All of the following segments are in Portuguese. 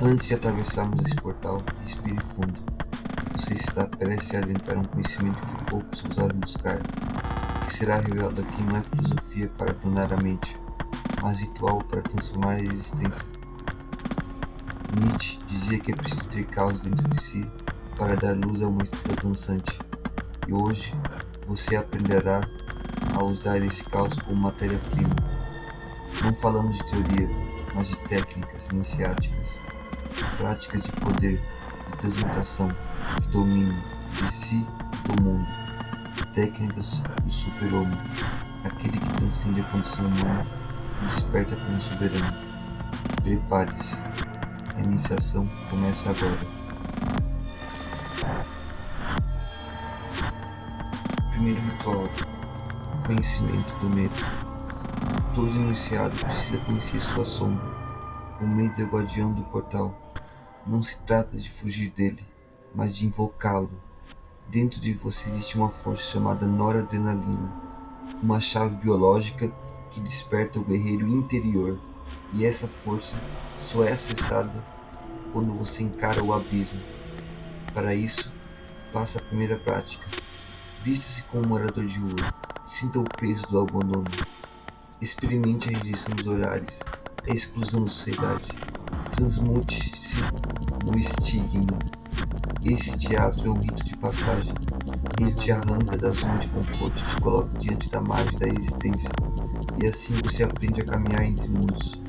Antes de atravessarmos esse portal, respire fundo. Você está prestes a adentrar um conhecimento que poucos ousaram buscar. O que será revelado aqui não é filosofia para aplanar a mente, mas ritual para transformar a existência. Nietzsche dizia que é preciso ter caos dentro de si para dar luz a uma estrela dançante. E hoje você aprenderá a usar esse caos como matéria-prima. Não falamos de teoria, mas de técnicas iniciáticas, práticas de poder, de transmutação, de domínio de si e do mundo, técnicas do super-homem, aquele que transcende a condição humana e desperta como soberano. Prepare-se, a iniciação começa agora. Primeiro ritual: conhecimento do medo. Todo iniciado precisa conhecer sua sombra. O medo é o guardião do portal. Não se trata de fugir dele, mas de invocá-lo. Dentro de você existe uma força chamada noradrenalina, uma chave biológica que desperta o guerreiro interior. E essa força só é acessada quando você encara o abismo. Para isso, faça a primeira prática. Vista-se como um morador de rua. Sinta o peso do abandono. Experimente a rejeição dos olhares, a exclusão da sociedade. Transmute-se no estigma. Esse teatro é um rito de passagem. Ele te arranca da zona de conforto e te coloca diante da margem da existência. E assim você aprende a caminhar entre mundos,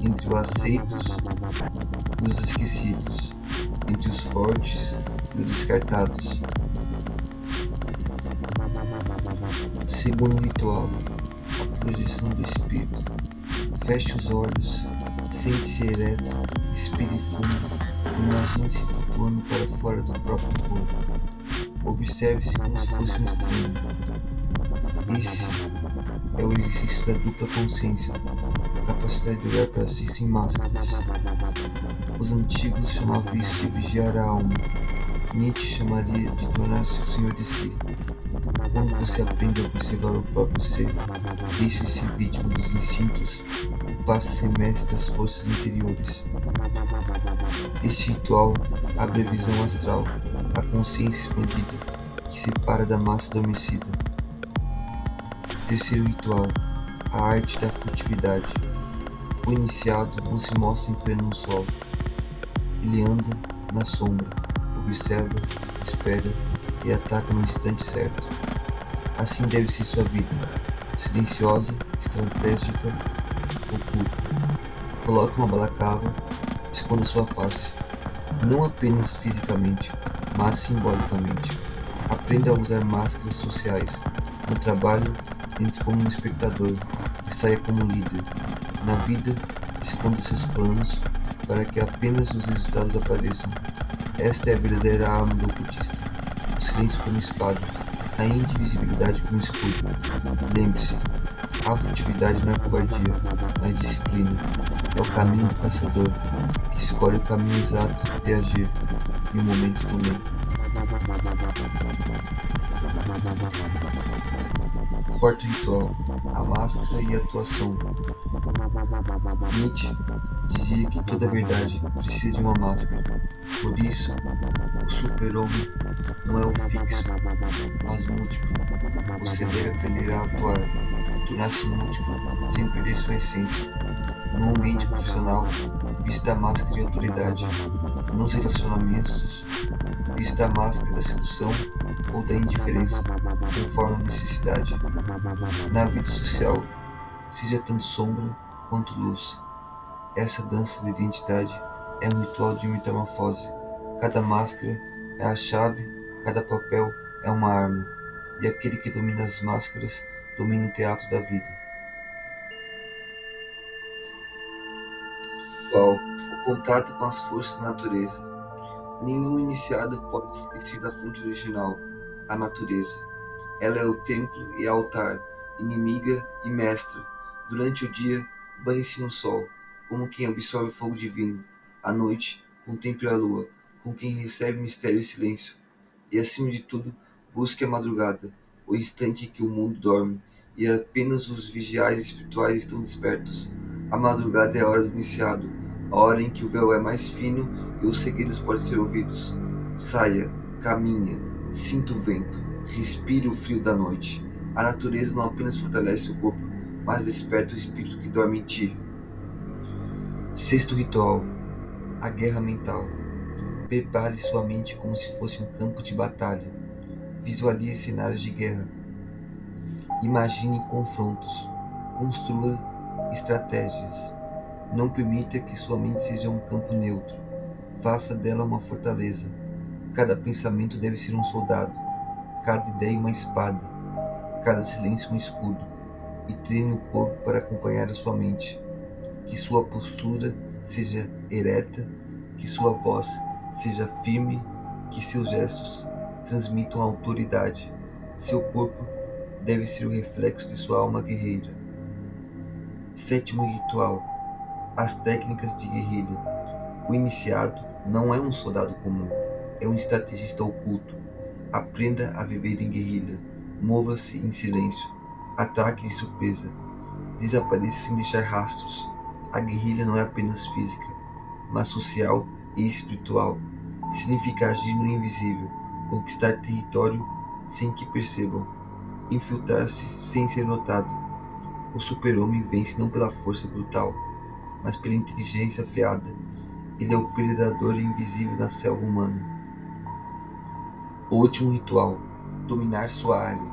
entre os aceitos e os esquecidos, entre os fortes e os descartados. Segundo ritual: a projeção do espírito. Feche os olhos, sente-se ereto, respire fundo, imagine-se flutuando para fora do próprio corpo. Observe-se como se fosse um estranho. Esse é o exercício da dupla consciência, a capacidade de olhar para si sem máscaras. Os antigos chamavam isso de vigiar a alma. Nietzsche chamaria de tornar-se o senhor de si. Quando você aprende a observar o próprio ser, deixa de ser vítima dos instintos e passa a ser mestre das forças interiores. Este ritual abre a visão astral, a consciência expandida, que separa da massa adormecida. Terceiro ritual: a arte da furtividade. O iniciado não se mostra em pleno sol. Ele anda na sombra, observa, espera e ataca no instante certo. Assim deve ser sua vida, silenciosa, estratégica, oculta. Coloque uma balaclava, esconda sua face, não apenas fisicamente, mas simbolicamente. Aprenda a usar máscaras sociais. No trabalho, entre como um espectador e saia como líder. Na vida, esconda seus planos para que apenas os resultados apareçam. Esta é a verdadeira arma do ocultista. O silêncio como espada, a indivisibilidade como escudo. Lembre-se, a furtividade não é covardia, mas disciplina. É o caminho do caçador, que escolhe o caminho exato de agir, e o momento também. Quarto ritual: a máscara e a atuação. Nietzsche dizia que toda verdade precisa de uma máscara. Por isso, o super-homem não é o fixo, mas múltiplo. Você deve aprender a atuar, tornar-se múltiplo, sem perder sua essência. No ambiente profissional, vista a máscara de autoridade. Nos relacionamentos, vista a máscara da sedução ou da indiferença, conforme a necessidade. Na vida social, seja tanto sombra quanto luz. Essa dança da identidade é um ritual de metamorfose. Cada máscara é a chave, cada papel é uma arma, e aquele que domina as máscaras domina o teatro da vida. Qual? O contato com as forças da natureza. Nenhum iniciado pode esquecer da fonte original, a natureza. Ela é o templo e altar, inimiga e mestra. Durante o dia, banhe-se no sol, como quem absorve o fogo divino. À noite, contemple a lua, como quem recebe mistério e silêncio. E acima de tudo, busque a madrugada, o instante em que o mundo dorme, e apenas os vigiais espirituais estão despertos. A madrugada é a hora do iniciado, a hora em que o véu é mais fino e os segredos podem ser ouvidos. Saia, caminha, sinta o vento, respire o frio da noite. A natureza não apenas fortalece o corpo, mas desperta o espírito que dorme em ti. Sexto ritual: a guerra mental. Prepare sua mente como se fosse um campo de batalha. Visualize cenários de guerra. Imagine confrontos. Construa estratégias. Não permita que sua mente seja um campo neutro. Faça dela uma fortaleza. Cada pensamento deve ser um soldado, cada ideia uma espada, cada silêncio um escudo. E treine o corpo para acompanhar a sua mente. Que sua postura seja ereta, que sua voz seja firme, que seus gestos transmitam autoridade. Seu corpo deve ser o reflexo de sua alma guerreira. Sétimo ritual: as técnicas de guerrilha. O iniciado não é um soldado comum, é um estrategista oculto. Aprenda a viver em guerrilha. Mova-se em silêncio. Ataque de surpresa. Desapareça sem deixar rastros. A guerrilha não é apenas física, mas social e espiritual. Significa agir no invisível, conquistar território sem que percebam, infiltrar-se sem ser notado. O super-homem vence não pela força brutal, mas pela inteligência afiada. Ele é o predador invisível da selva humana. O último ritual: dominar sua área.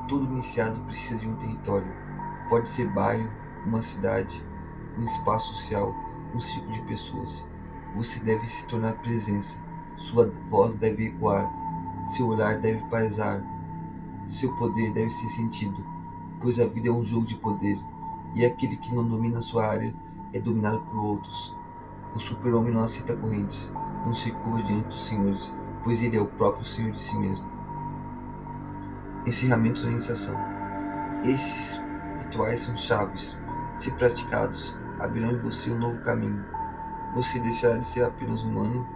Todo iniciado precisa de um território. Pode ser bairro, uma cidade, um espaço social, um círculo de pessoas. Você deve se tornar presença. Sua voz deve ecoar. Seu olhar deve paisar. Seu poder deve ser sentido, pois a vida é um jogo de poder, e aquele que não domina sua área é dominado por outros. O super-homem não aceita correntes, não se curva diante dos senhores, pois ele é o próprio senhor de si mesmo. Encerramento da iniciação. Esses rituais são chaves. Se praticados, abrirão em você um novo caminho. Você deixará de ser apenas humano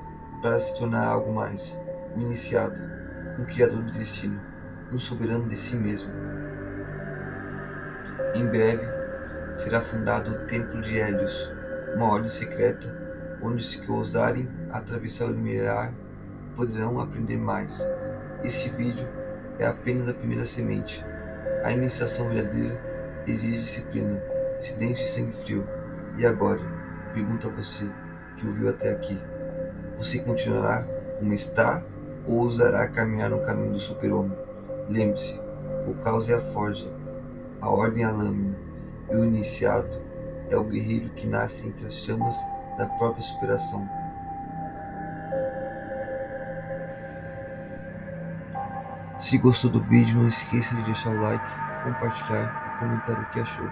para se tornar algo mais. Um iniciado, um criador do destino, um soberano de si mesmo. Em breve, será fundado o Templo de Hélios, uma ordem secreta, onde os que ousarem atravessar o limiar poderão aprender mais. Este vídeo é apenas a primeira semente. A iniciação verdadeira exige disciplina, silêncio e sangue frio. E agora, pergunto a você que ouviu até aqui: você continuará como está ou ousará caminhar no caminho do super-homem? Lembre-se, o caos é a forja, a ordem é a lâmina, e o iniciado é o guerreiro que nasce entre as chamas da própria superação. Se gostou do vídeo, não esqueça de deixar o like, compartilhar e comentar o que achou.